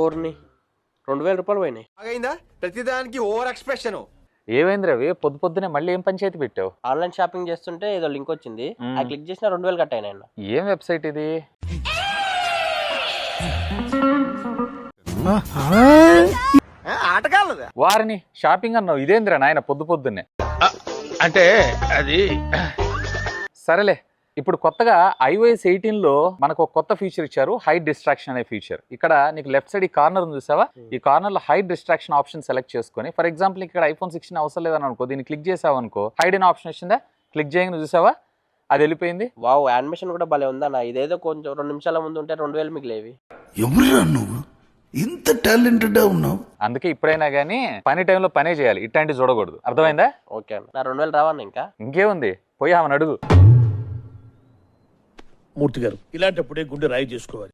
ఓర్ని 2000 రూపాయలు పోయినాయి. అయిందా ప్రతిదానికి ఓవర్ ఎక్స్ప్రెషన్. ఏమైంది రవి, పొద్దునే మళ్ళీ ఏం పంచాయతీ పెట్టావు? ఆన్లైన్ షాపింగ్ చేస్తుంటే ఏదో లింక్ వచ్చింది, అది క్లిక్ చేసిన 2000 కట్ అయినాయి అన్న. ఏం వెబ్సైట్ ఇది? ఆటకాలదా వారిని షాపింగ్ అన్నావు, ఇదేంద్రా నాయన పొద్దున్నే? అంటే అది సరేలే, ఇప్పుడు కొత్తగా iOS 18లో మనకు ఒక కొత్త ఫీచర్ ఇచ్చారు, హైడ్ డిస్ట్రాక్షన్ అనే ఫీచర్. ఇక్కడ నీకు లెఫ్ట్ సైడ్ ఈ కార్నర్ ఉంది చూసావా, ఈ కార్నర్ లో హైడ్ డిస్ట్రాక్షన్ ఆప్షన్ సెలెక్ట్ చేసుకొని, ఫర్ ఎగ్జాంపుల్ ఇక్కడ iPhone 16 అవసరం లేదని అనుకో, దీన్ని క్లిక్ చేసావు అనుకో, హైడ్ అనే ఆప్షన్ వచ్చిందా, క్లిక్ చేయగానే చూసావా అది వెళ్ళిపోయింది. వావ్, యానిమేషన్ కూడా భలే ఉందన్న. ఇదేదో కొంచెం 2 నిమిషాల ముందు ఉంటే 2000 మిగిలేవి. ఎవరురా నువ్వు ఇంత టాలెంటెడ్ ఉన్నావు? అందుకే ఇప్పుడైనా కానీ పని టైంలో పనే చేయాలి, ఇట్లాంటివి చూడకూడదు. అర్థమైందా? ఓకే అన్న, నా 2000 రావన్న. ఇంకా ఇంకేముంది, పోయి ఆమెను అడుగు. మూర్తి గారు ఇలాంటప్పుడే గుండె రాయి చేసుకోవాలి.